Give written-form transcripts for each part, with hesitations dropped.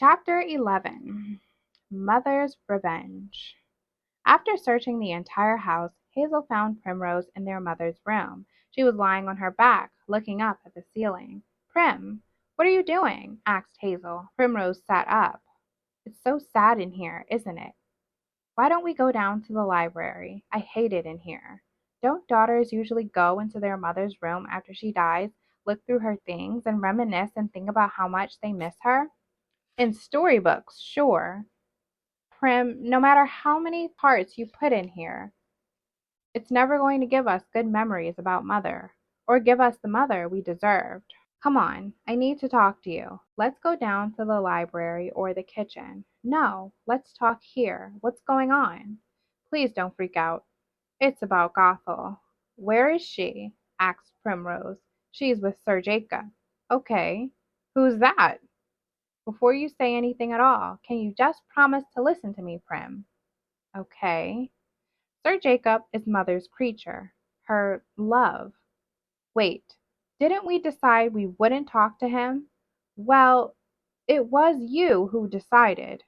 Chapter 11. Mother's Revenge. After searching the entire house, Hazel found Primrose in their mother's room. She was lying on her back, looking up at the ceiling. Prim, what are you doing? Asked Hazel. Primrose sat up. It's so sad in here, isn't it? Why don't we go down to the library? I hate it in here. Don't daughters usually go into their mother's room after she dies, look through her things, and reminisce and think about how much they miss her? In storybooks, sure. Prim, no matter how many parts you put in here, it's never going to give us good memories about Mother, or give us the mother we deserved. Come on, I need to talk to you. Let's go down to the library or the kitchen. No, let's talk here. What's going on? Please don't freak out. It's about Gothel. Where is she? Asked Primrose. She's with Sir Jacob. Okay. Who's that? Before you say anything at all, can you just promise to listen to me, Prim? Okay. Sir Jacob is Mother's creature, her love. Wait, didn't we decide we wouldn't talk to him? Well, it was you who decided.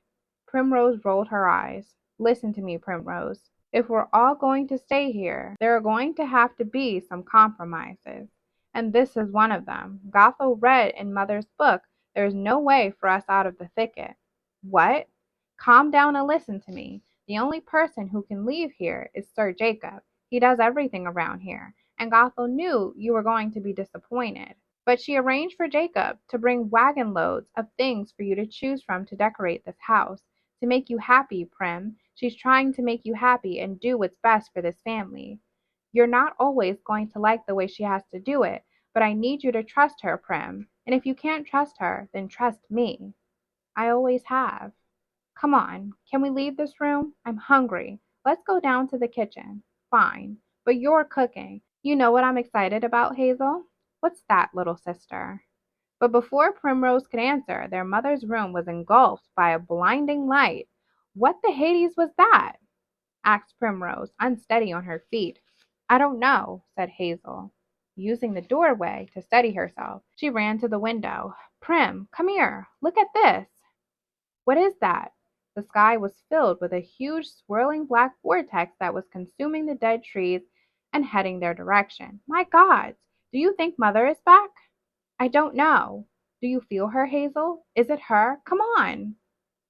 Primrose rolled her eyes. Listen to me, Primrose. If we're all going to stay here, there are going to have to be some compromises. And this is one of them. Gothel read in Mother's book there is no way for us out of the thicket. What? Calm down and listen to me. The only person who can leave here is Sir Jacob. He does everything around here, and Gothel knew you were going to be disappointed. But she arranged for Jacob to bring wagon loads of things for you to choose from to decorate this house. To make you happy, Prim. She's trying to make you happy and do what's best for this family. You're not always going to like the way she has to do it, but I need you to trust her, Prim. And if you can't trust her, then trust me. I always have. Come on, can we leave this room? I'm hungry. Let's go down to the kitchen. Fine, but you're cooking. You know what I'm excited about, Hazel? What's that, little sister? But before Primrose could answer, their mother's room was engulfed by a blinding light. What the Hades was that? Asked Primrose, unsteady on her feet. I don't know, said Hazel. Using the doorway to steady herself, she ran to the window. Prim, come here. Look at this. What is that? The sky was filled with a huge swirling black vortex that was consuming the dead trees and heading their direction. My gods, do you think Mother is back? I don't know. Do you feel her, Hazel? Is it her? Come on.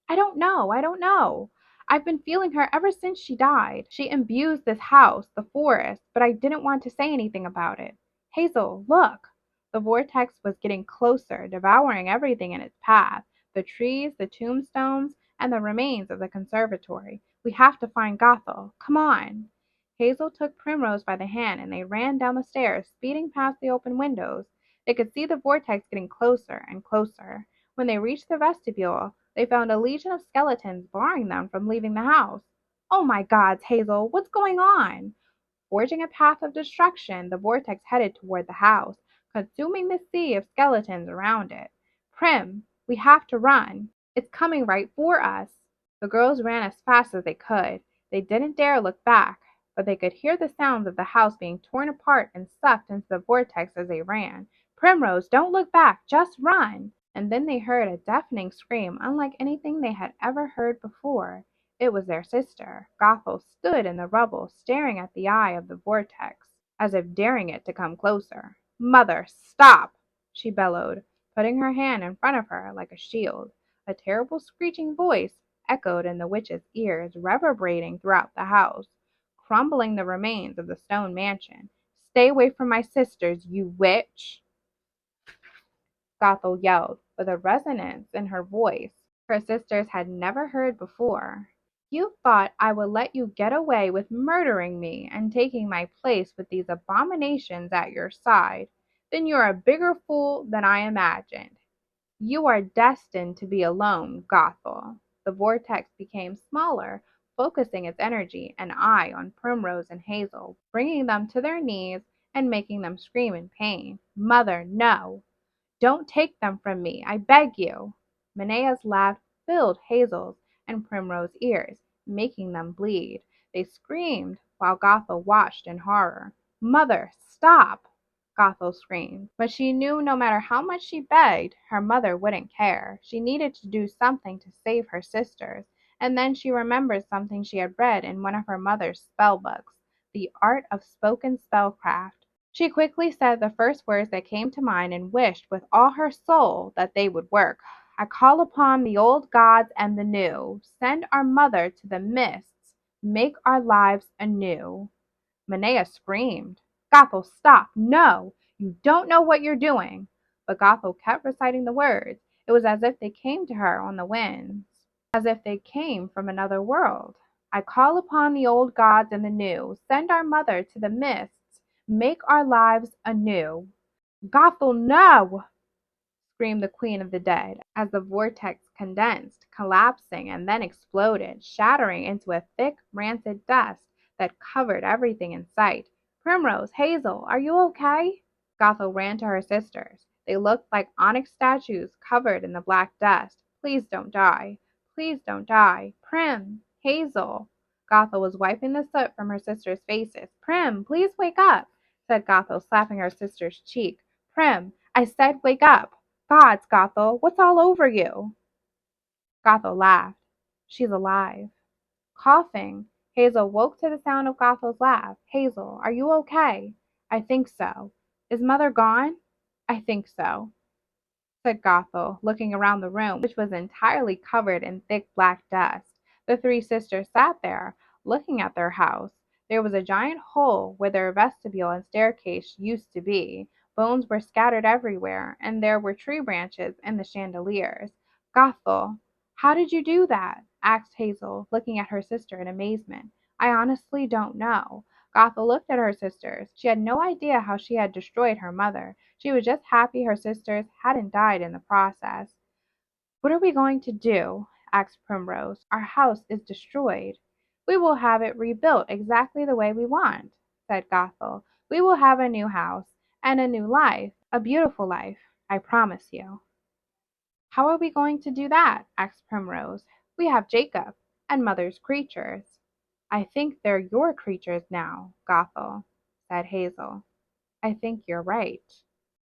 I don't know. I've been feeling her ever since she died. She imbues this house, the forest, but I didn't want to say anything about it. Hazel, look. The vortex was getting closer, devouring everything in its path, the trees, the tombstones, and the remains of the conservatory. We have to find Gothel. Come on. Hazel took Primrose by the hand and they ran down the stairs, speeding past the open windows. They could see the vortex getting closer and closer. When they reached the vestibule, they found a legion of skeletons barring them from leaving the house. Oh my gods, Hazel, what's going on? Forging a path of destruction, the vortex headed toward the house, consuming the sea of skeletons around it. Prim, we have to run. It's coming right for us. The girls ran as fast as they could. They didn't dare look back, but they could hear the sounds of the house being torn apart and sucked into the vortex as they ran. Primrose, don't look back, just run! And then they heard a deafening scream unlike anything they had ever heard before. It was their sister. Gothel stood in the rubble, staring at the eye of the vortex, as if daring it to come closer. Mother, stop! She bellowed, putting her hand in front of her like a shield. A terrible screeching voice echoed in the witch's ears, reverberating throughout the house, crumbling the remains of the stone mansion. Stay away from my sisters, you witch! Gothel yelled, with a resonance in her voice her sisters had never heard before. You thought I would let you get away with murdering me and taking my place with these abominations at your side. Then you're a bigger fool than I imagined. You are destined to be alone, Gothel. The vortex became smaller, focusing its energy and eye on Primrose and Hazel, bringing them to their knees and making them scream in pain. Mother, no! Don't take them from me, I beg you. Manea's laugh filled Hazel's and Primrose's ears, making them bleed. They screamed while Gothel watched in horror. Mother, stop! Gothel screamed, but she knew no matter how much she begged, her mother wouldn't care. She needed to do something to save her sisters, and then she remembered something she had read in one of her mother's spell books, the art of spoken spellcraft. She quickly said the first words that came to mind and wished with all her soul that they would work. I call upon the old gods and the new. Send our mother to the mists. Make our lives anew. Manea screamed. Gothel, stop! No! You don't know what you're doing! But Gothel kept reciting the words. It was as if they came to her on the winds, as if they came from another world. I call upon the old gods and the new. Send our mother to the mists. Make our lives anew. Gothel, no! Screamed the Queen of the Dead, as the vortex condensed, collapsing and then exploded, shattering into a thick, rancid dust that covered everything in sight. Primrose, Hazel, are you okay? Gothel ran to her sisters. They looked like onyx statues covered in the black dust. Please don't die. Please don't die. Prim, Hazel. Gothel was wiping the soot from her sisters' faces. Prim, please wake up, said Gothel, slapping her sister's cheek. Prim, I said wake up. Gods, Gothel, what's all over you? Gothel laughed. She's alive. Coughing, Hazel woke to the sound of Gothel's laugh. Hazel, are you okay? I think so. Is Mother gone? I think so, said Gothel, looking around the room, which was entirely covered in thick black dust. The three sisters sat there, looking at their house. There was a giant hole where their vestibule and staircase used to be. Bones were scattered everywhere, and there were tree branches in the chandeliers. Gothel, how did you do that? Asked Hazel, looking at her sister in amazement. I honestly don't know. Gothel looked at her sisters. She had no idea how she had destroyed her mother. She was just happy her sisters hadn't died in the process. What are we going to do? Asked Primrose. Our house is destroyed. We will have it rebuilt exactly the way we want, said Gothel. We will have a new house and a new life, a beautiful life, I promise you. How are we going to do that? Asked Primrose. We have Jacob and Mother's creatures. I think they're your creatures now, Gothel, said Hazel. I think you're right.